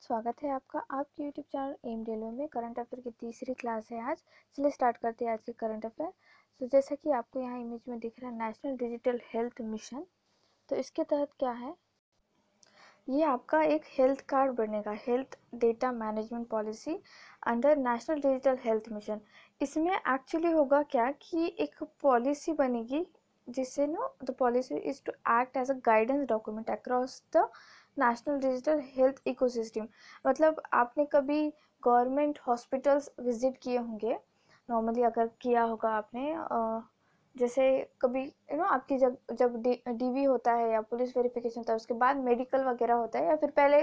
स्वागत है आपका आपके यूट्यूब चैनल एम डेलो में। करंट अफेयर की तीसरी क्लास है आज। चलिए स्टार्ट करते हैं आज के करंट अफेयर। तो जैसा कि आपको यहाँ इमेज में दिख रहा है नेशनल डिजिटल हेल्थ मिशन, तो इसके तहत क्या है, ये आपका एक हेल्थ कार्ड बनेगा, health data management policy under national digital health mission. इसमें एक्चुअली होगा क्या कि एक पॉलिसी बनेगी जिससे the policy is to act as a guidance document across the national digital health ecosystem. मतलब आपने कभी गवर्नमेंट हॉस्पिटल्स विजिट किए होंगे, नॉर्मली अगर किया होगा आपने, जैसे कभी आपकी जब डीवी होता है या पुलिस वेरिफिकेशन होता है, उसके बाद मेडिकल वगैरह होता है, या फिर पहले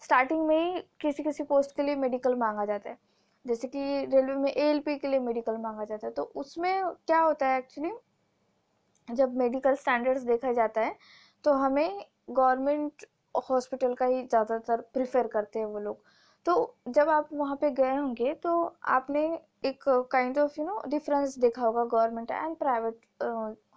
स्टार्टिंग में ही किसी किसी पोस्ट के लिए मेडिकल मांगा जाता है, जैसे कि रेलवे में एएलपी के लिए मेडिकल मांगा जाता है। तो उसमें क्या होता है एक्चुअली, जब मेडिकल स्टैंडर्ड्स देखा जाता है तो हमें गवर्नमेंट हॉस्पिटल का ही ज़्यादातर प्रिफर करते हैं वो लोग। तो जब आप वहाँ पे गए होंगे तो आपने एक काइंड ऑफ डिफरेंस देखा होगा गवर्नमेंट एंड प्राइवेट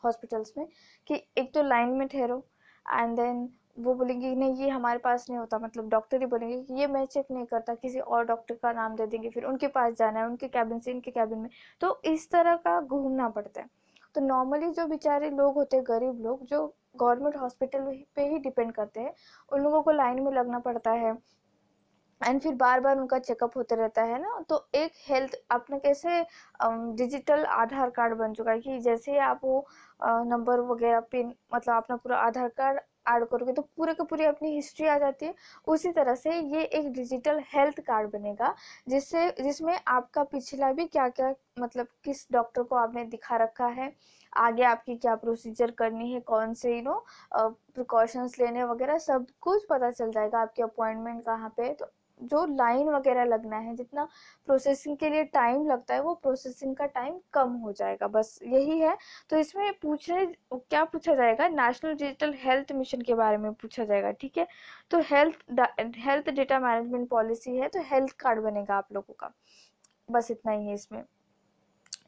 हॉस्पिटल्स में, कि एक तो लाइन में ठहरो एंड देन वो बोलेंगे नहीं ये हमारे पास नहीं होता, मतलब डॉक्टर ही बोलेंगे कि ये मैं चेक नहीं करता, किसी और डॉक्टर का नाम दे देंगे, फिर उनके पास जाना है, उनके कैबिन से इनके कैबिन में, तो इस तरह का घूमना पड़ता है। तो नॉर्मली जो बेचारे लोग होते हैं, गरीब लोग जो गवर्नमेंट हॉस्पिटल पे ही डिपेंड करते हैं, उन लोगों को लाइन में लगना पड़ता है एंड फिर बार बार उनका चेकअप होते रहता है ना। तो एक हेल्थ अपने कैसे डिजिटल आधार कार्ड बन चुका है कि जैसे आप वो नंबर वगैरह पिन, मतलब अपना पूरा आधार कार्ड ऐड करोगे तो पूरे की पूरी अपनी हिस्ट्री आ जाती है। उसी तरह से ये एक डिजिटल हेल्थ कार्ड बनेगा जिसमें आपका पिछला भी क्या क्या, मतलब किस डॉक्टर को आपने दिखा रखा है, आगे आपकी क्या प्रोसीजर करनी है, कौन से प्रिकॉशंस लेने वगैरह सब कुछ पता चल जाएगा। आपकी अपॉइंटमेंट कहाँ पे, तो जो लाइन वगैरह लगना है, जितना प्रोसेसिंग के लिए टाइम लगता है वो प्रोसेसिंग का टाइम कम हो जाएगा, बस यही है। तो इसमें क्या पूछा जाएगा, नेशनल डिजिटल हेल्थ मिशन के बारे में पूछा जाएगा, ठीक है। तो हेल्थ डेटा मैनेजमेंट पॉलिसी है, तो हेल्थ कार्ड बनेगा आप लोगों का, बस इतना ही है इसमें।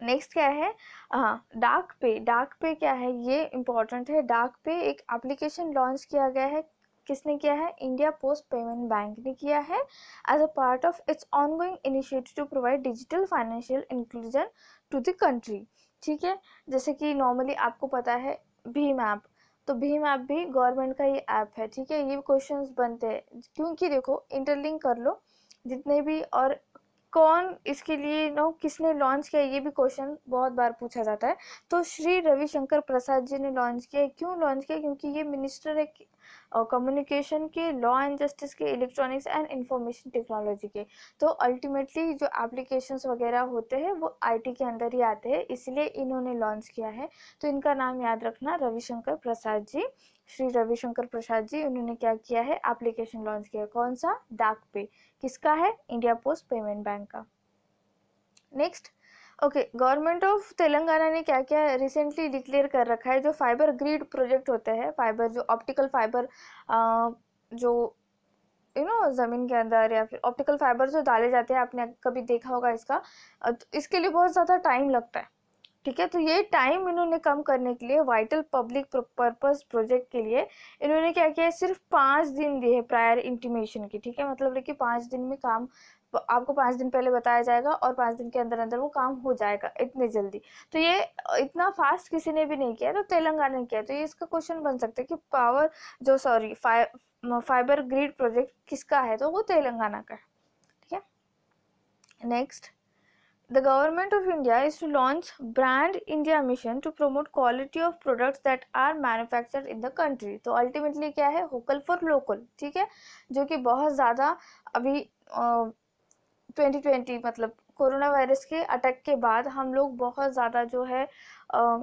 नेक्स्ट क्या है, हाँ डाक पे क्या है, ये इम्पोर्टेंट है। डाक पे एक एप्लीकेशन लॉन्च किया गया है, किसने किया है, इंडिया पोस्ट पेमेंट बैंक ने किया है, as a part of its ongoing initiative to provide digital financial inclusion to the country, ठीक है। जैसे कि नॉर्मली आपको पता है भीम ऐप, तो भीम ऐप भी गवर्नमेंट का ही ऐप है, ठीक है। ये क्वेश्चंस बनते हैं क्योंकि देखो इंटरलिंक कर लो जितने भी, और कौन इसके लिए किसने लॉन्च किया, ये भी क्वेश्चन बहुत बार पूछा जाता है। तो श्री रविशंकर प्रसाद जी ने लॉन्च किया। क्यों लॉन्च किया, क्योंकि ये मिनिस्टर है कम्युनिकेशन के, लॉ एंड जस्टिस के, इलेक्ट्रॉनिक्स एंड इंफॉर्मेशन टेक्नोलॉजी के। तो अल्टीमेटली जो एप्लीकेशंस वगैरह होते हैं वो आईटी के अंदर ही आते हैं, इसलिए इन्होंने लॉन्च किया है। तो इनका नाम याद रखना, रविशंकर प्रसाद जी, श्री रविशंकर प्रसाद जी। उन्होंने क्या किया है, एप्लीकेशन लॉन्च किया, कौन सा, डाक पे, किसका है, इंडिया पोस्ट पेमेंट बैंक का। Next, okay, government of Telangana ने क्या क्या रिसेंटली डिक्लेयर कर रखा है, जो फाइबर ग्रिड प्रोजेक्ट होते हैं, फाइबर जो ऑप्टिकल फाइबर जो ज़मीन के अंदर, या फिर ऑप्टिकल फाइबर जो डाले जाते हैं, आपने कभी देखा होगा इसका, तो इसके लिए बहुत ज़्यादा टाइम लगता है, ठीक है। तो ये टाइम इन्होंने कम करने के लिए वाइटल पब्लिक पर्पस प्रोजेक्ट के लिए इन्होंने क्या किया है, सिर्फ 5 दिन दिए प्रायर इंटीमेशन की, ठीक है। मतलब कि 5 दिन में काम, आपको 5 दिन पहले बताया जाएगा और 5 दिन के अंदर अंदर वो काम हो जाएगा, इतने जल्दी। तो ये इतना फास्ट किसी ने भी नहीं किया, तो तेलंगाना ने किया। तो ये इसका क्वेश्चन बन सकता है कि फाइबर ग्रिड प्रोजेक्ट किसका है, तो वो तेलंगाना का है, ठीक है। Next, the government of India is to launch Brand India mission to promote quality of products that are manufactured in the country। तो अल्टीमेटली क्या है, वोकल फॉर लोकल, ठीक है, जो कि बहुत ज़्यादा अभी 2020, मतलब कोरोना वायरस के अटैक के बाद हम लोग बहुत ज़्यादा जो है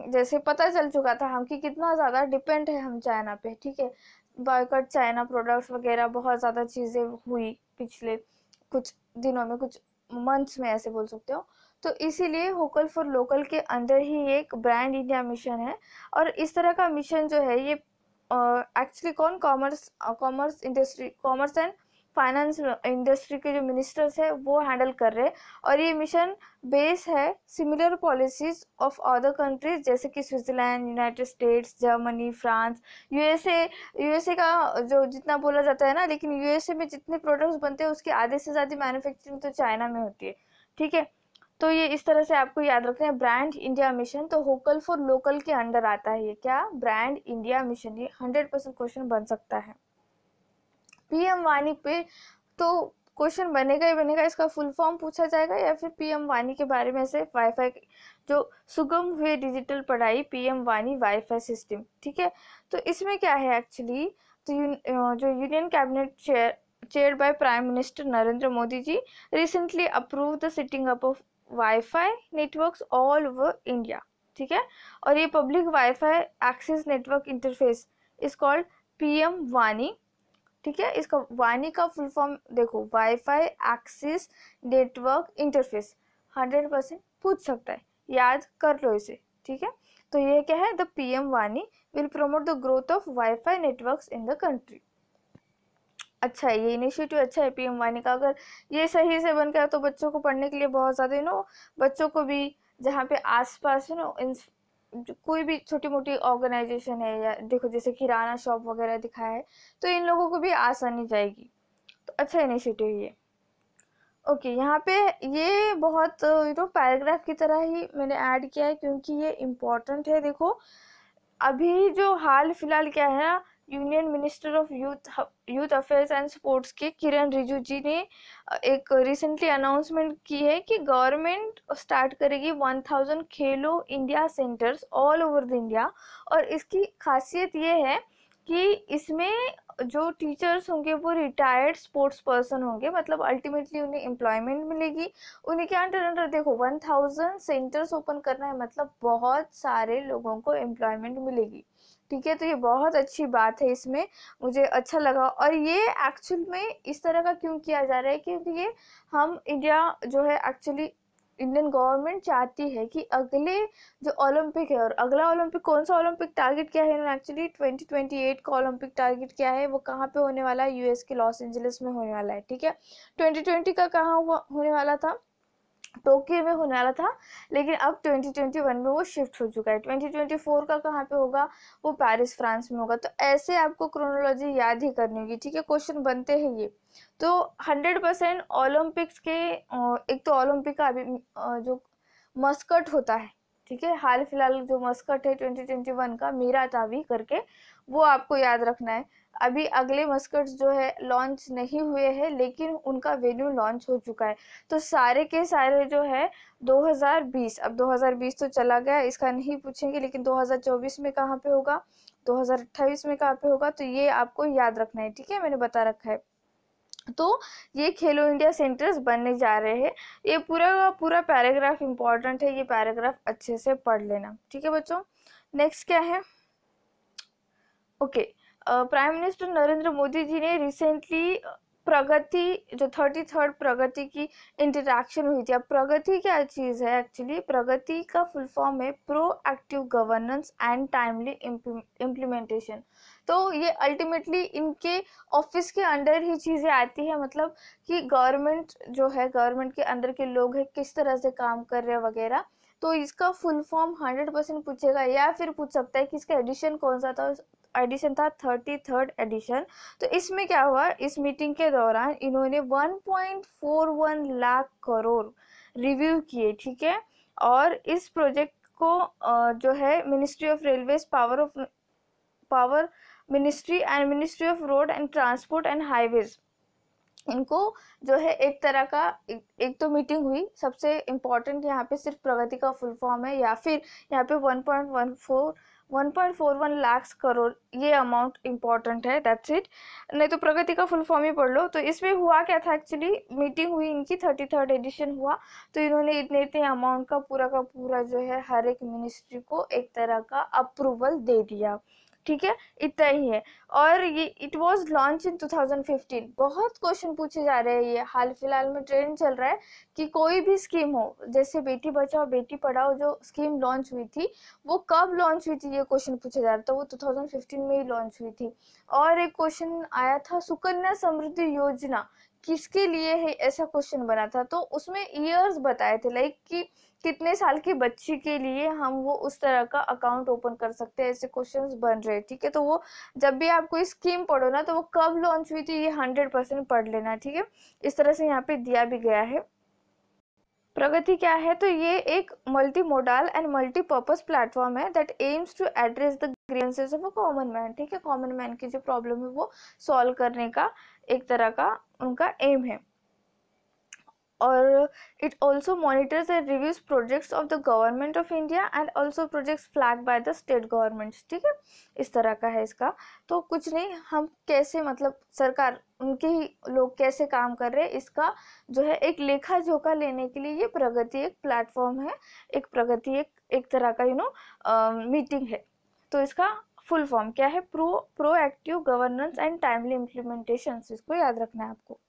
जैसे पता चल चुका था हम कि कितना ज़्यादा डिपेंड है हम चाइना पे, ठीक है। बॉयकॉट चाइना प्रोडक्ट्स वगैरह बहुत ज़्यादा चीज़ें हुई पिछले कुछ दिनों में, कुछ मंथ्स में ऐसे बोल सकते हो। तो इसीलिए वोकल फॉर लोकल के अंदर ही एक ब्रांड इंडिया मिशन है। और इस तरह का मिशन जो है ये actually commerce industry, commerce and finance industry के जो मिनिस्टर्स है वो हैंडल कर रहे हैं। और ये मिशन बेस है similar policies of other countries जैसे कि Switzerland, United states, Germany, France, USA का जो जितना बोला जाता है ना, लेकिन यूएसए में जितने प्रोडक्ट्स बनते हैं उसकी आधे से ज़्यादा मैन्युफैक्चरिंग तो चाइना में होती है। ठीक है, तो ये इस तरह से आपको याद रखना है। ब्रांड इंडिया मिशन तो वोकल फॉर लोकल के अंडर आता है। ये क्या, ब्रांड इंडिया मिशन, ये 100% क्वेश्चन बन सकता है। पीएम वाणी पे तो क्वेश्चन बनेगा ही बनेगा, इसका फुल फॉर्म पूछा जाएगा या फिर पीएम वाणी के बारे में से वाईफाई जो सुगम हुए डिजिटल पढ़ाई पीएम वाणी वाईफाई सिस्टम। ठीक है, तो इसमें क्या है एक्चुअली, तो जो union cabinet chaired by prime minister Narendra Modi ji recently approve the setting up of wifi networks all over India. ठीक है, और ये public wifi access network interface is called PM Vani. ठीक है, इसका वाणी का फुल फॉर्म देखो, वाईफाई एक्सेस नेटवर्क इंटरफेस। 100% पूछ सकता है, याद कर लो इसे। ठीक है, तो ये क्या है, द पीएम वाणी will promote the growth of wifi networks in the country. अच्छा है, ये इनिशिएटिव अच्छा है पीएम वाणी का। अगर ये सही से बन गया तो बच्चों को पढ़ने के लिए बहुत ज़्यादा बच्चों को भी जहाँ पे आसपास कोई भी छोटी मोटी ऑर्गेनाइजेशन है या देखो जैसे किराना शॉप वगैरह दिखाया है, तो इन लोगों को भी आसानी जाएगी। तो अच्छा इनिशिएटिव ये। ओके, यहाँ पे ये बहुत पैराग्राफ की तरह ही मैंने ऐड किया है क्योंकि ये इम्पोर्टेंट है। देखो अभी जो हाल फिलहाल क्या है ना, union minister of youth affairs and sports के किरण रिजिजू जी ने एक रिसेंटली अनाउंसमेंट की है कि गवर्नमेंट स्टार्ट करेगी 1000 खेलो India centres all over the India. और इसकी खासियत ये है कि इसमें जो टीचर्स होंगे वो रिटायर्ड स्पोर्ट्स पर्सन होंगे, मतलब अल्टीमेटली उन्हें एम्प्लॉयमेंट मिलेगी। उन्हें क्या अंडर अंडर देखो 1000 सेंटर्स ओपन करना है, मतलब बहुत सारे लोगों को एम्प्लॉयमेंट मिलेगी। ठीक है, तो ये बहुत अच्छी बात है, इसमें मुझे अच्छा लगा। और ये एक्चुअल में इस तरह का क्यों किया जा रहा है, क्योंकि ये हम इंडिया जो है एक्चुअली इंडियन गवर्नमेंट चाहती है कि अगले जो ओलंपिक है, और अगला ओलंपिक कौन सा ओलंपिक टारगेट क्या है इन्होंने एक्चुअली 2028 का ओलंपिक टारगेट क्या है, वो कहाँ पे होने वाला है, यूएस के लॉस एंजलिस में होने वाला है। ठीक है, 2020 का कहाँ होने वाला था, टोक्यो में होने वाला था, लेकिन अब 2021 में वो शिफ्ट हो चुका है। 2024 का कहाँ पे होगा, वो पेरिस फ्रांस में होगा। तो ऐसे आपको क्रोनोलॉजी याद ही करनी होगी। ठीक है, क्वेश्चन बनते हैं ये। तो 100% ओलंपिक्स के एक तो ओलंपिक का अभी जो मस्कट होता है, ठीक है, हाल फिलहाल जो मस्कट है 2021 का मीरा तावी करके, वो आपको याद रखना है। अभी अगले मस्कट जो है लॉन्च नहीं हुए हैं, लेकिन उनका वेन्यू लॉन्च हो चुका है। तो सारे के सारे जो है 2020, अब 2020 तो चला गया, इसका नहीं पूछेंगे, लेकिन 2024 में कहाँ पे होगा, 2028 में कहाँ पे होगा, तो ये आपको याद रखना है। ठीक है, मैंने बता रखा है। तो ये खेलो इंडिया सेंटर्स बनने जा रहे हैं। ये पूरा का पूरा पैराग्राफ इंपॉर्टेंट है, ये पैराग्राफ अच्छे से पढ़ लेना। ठीक है बच्चों, नेक्स्ट क्या है, okay, prime minister Narendra Modi ji ने रिसेंटली प्रगति जो 33rd प्रगति की इंटरैक्शन हुई थी। अब प्रगति क्या चीज़ है एक्चुअली, प्रगति का फुल फॉर्म है proactive governance and timely implementation. तो ये अल्टीमेटली इनके ऑफिस के अंडर ही चीज़ें आती है, मतलब कि गवर्नमेंट जो है, गवर्नमेंट के अंदर के लोग हैं किस तरह से काम कर रहे हैं वगैरह। तो इसका फुल फॉर्म 100% पूछेगा, या फिर पूछ सकता है कि इसका एडिशन कौन सा था। एडिशन था 33rd एडिशन। तो इसमें क्या हुआ, इस मीटिंग के दौरान इन्होंने 1.41 लाख करोड़ रिव्यू किए। ठीक है, और इस प्रोजेक्ट को जो है ministry of railways, power ministry and ministry of road and transport and highways, इनको जो है एक तरह का एक तो मीटिंग हुई। सबसे इम्पॉर्टेंट यहाँ पे सिर्फ प्रगति का फुल फॉर्म है, या फिर यहाँ पे 1.41 लाख करोड़, ये अमाउंट इम्पॉर्टेंट है, दैट्स इट। नहीं तो प्रगति का फुल फॉर्म ही पढ़ लो। तो इसमें हुआ क्या था एक्चुअली, मीटिंग हुई इनकी, 33rd एडिशन हुआ, तो इन्होंने इतने अमाउंट का पूरा जो है हर एक मिनिस्ट्री को एक तरह का अप्रूवल दे दिया। ठीक है, इतना ही है। और ये इट वाज लॉन्च इन 2015। बहुत क्वेश्चन पूछे जा रहे हैं, ये हाल फिलहाल में ट्रेंड चल रहा है कि कोई भी स्कीम हो, जैसे बेटी बचाओ बेटी पढ़ाओ जो स्कीम लॉन्च हुई थी वो कब लॉन्च हुई थी, ये क्वेश्चन पूछा जा रहा था। वो 2015 में ही लॉन्च हुई थी। और एक क्वेश्चन आया था सुकन्या समृद्धि योजना किसके लिए है, ऐसा क्वेश्चन बना था। तो उसमें ईयर्स बताए थे, लाइक कि कितने साल की बच्ची के लिए हम वो उस तरह का अकाउंट ओपन कर सकते हैं, ऐसे क्वेश्चंस बन रहे हैं। ठीक है, तो वो जब भी आप कोई स्कीम पढ़ो ना तो वो कब लॉन्च हुई थी ये 100% पढ़ लेना। ठीक है, इस तरह से यहाँ पे दिया भी गया है। प्रगति क्या है, तो ये एक multi modal and multipurpose platform है that aims to address the grievances of a common man. ठीक है, कॉमन मैन की जो प्रॉब्लम है वो सॉल्व करने का एक तरह का उनका एम है। और it also monitors and reviews projects of the government of India and also projects flagged by the state governments। ठीक है, इस तरह का है इसका। तो कुछ नहीं, हम कैसे मतलब सरकार उनके ही लोग कैसे काम कर रहे हैं इसका जो है एक लेखा जोखा लेने के लिए ये प्रगति एक प्लेटफॉर्म है, एक प्रगति एक तरह का मीटिंग है। तो इसका फुल फॉर्म क्या है, proactive governance and timely implementation, इसको याद रखना है आपको।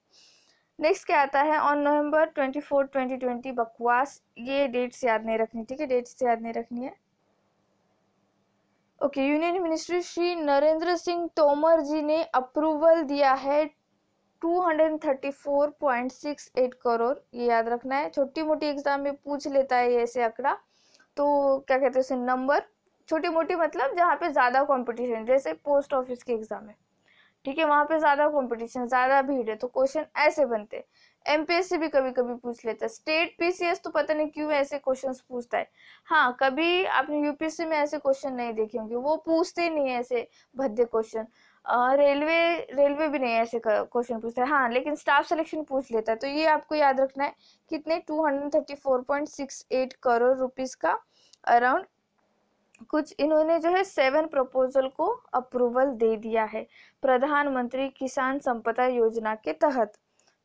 नेक्स्ट क्या आता है, ऑन नवंबर 24, 2020 बकवास, ये डेट्स याद नहीं रखनी। ठीक है, डेट्स याद नहीं रखनी है। Okay, union ministry Shri Narendra Singh Tomar ji ने अप्रूवल दिया है 234.68 करोड़, ये याद रखना है। छोटी मोटी एग्जाम में पूछ लेता है ये ऐसे आंकड़ा, तो क्या कहते हैं उसे, नंबर। छोटी मोटी मतलब जहाँ पे ज्यादा कंपटीशन, जैसे पोस्ट ऑफिस के एग्जाम है, ठीक है, वहां पे ज्यादा कंपटीशन, ज्यादा भीड़ है, तो क्वेश्चन ऐसे बनते हैं। एमपीएससी भी कभी कभी पूछ लेता है, स्टेट पीसीएस तो पता नहीं क्यों ऐसे क्वेश्चंस पूछता है। हाँ, कभी आपने यूपीएससी में ऐसे क्वेश्चन नहीं देखे होंगे, वो पूछते नहीं है ऐसे भद्दे क्वेश्चन। रेलवे रेलवे भी नहीं ऐसे क्वेश्चन पूछता है, हाँ, लेकिन स्टाफ सिलेक्शन पूछ लेता है। तो ये आपको याद रखना है, कितने 234.68 करोड़ रुपीस का अराउंड कुछ इन्होंने जो है 7 प्रपोजल को अप्रूवल दे दिया है प्रधानमंत्री किसान संपदा योजना के तहत।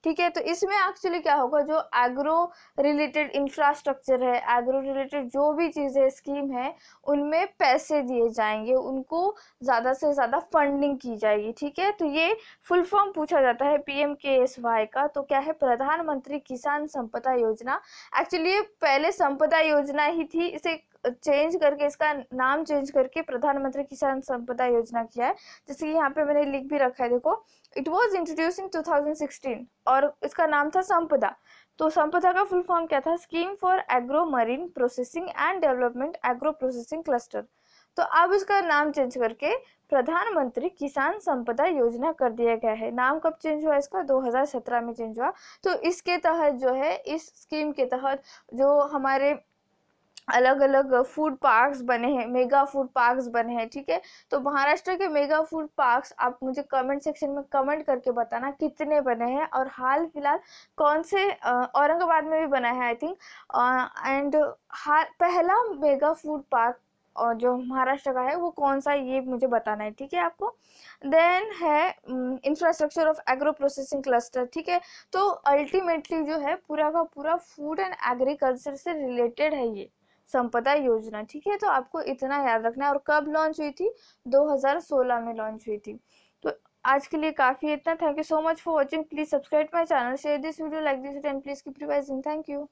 ठीक है, तो इसमें एक्चुअली क्या होगा, जो एग्रो रिलेटेड इंफ्रास्ट्रक्चर है, एग्रो रिलेटेड जो भी चीजें स्कीम है, उनमें पैसे दिए जाएंगे, उनको ज्यादा से ज्यादा फंडिंग की जाएगी। ठीक है, तो ये फुल फॉर्म पूछा जाता है PMKSY का। तो क्या है, प्रधानमंत्री किसान संपदा योजना। एक्चुअली ये पहले संपदा योजना ही थी, इसे चेंज करके, इसका नाम चेंज करके प्रधानमंत्री किसान संपदा योजना किया है। जैसे कि यहाँ पे मैंने लिख भी रखा है, देखो, इट वॉज इंट्रोड्यूस इन 2016 और इसका नाम था संपदा। तो संपदा का फुल फॉर्म क्या था, scheme for agro marine processing and development agro processing cluster. तो अब इसका नाम चेंज करके प्रधानमंत्री किसान संपदा योजना कर दिया गया है। नाम कब चेंज हुआ इसका, 2017 में चेंज हुआ। तो इसके तहत जो है, इस स्कीम के तहत जो हमारे अलग अलग फूड पार्क्स बने हैं, मेगा फूड पार्क्स बने हैं। ठीक है, तो महाराष्ट्र के मेगा फूड पार्क्स आप मुझे कमेंट सेक्शन में कमेंट करके बताना कितने बने हैं, और हाल फिलहाल कौन से, औरंगाबाद में भी बना है आई थिंक, एंड पहला मेगा फूड पार्क और जो महाराष्ट्र का है वो कौन सा, ये मुझे बताना है। ठीक है आपको। देन है infrastructure of agro processing cluster. ठीक है, तो अल्टीमेटली जो है पूरा का पूरा फूड एंड एग्रीकल्चर से रिलेटेड है ये संपदा योजना। ठीक है, तो आपको इतना याद रखना है। और कब लॉन्च हुई थी, 2016 में लॉन्च हुई थी। तो आज के लिए काफी इतना। Thank you so much for watching. Please subscribe my channel, share this video, like this and please keep revising. Thank you.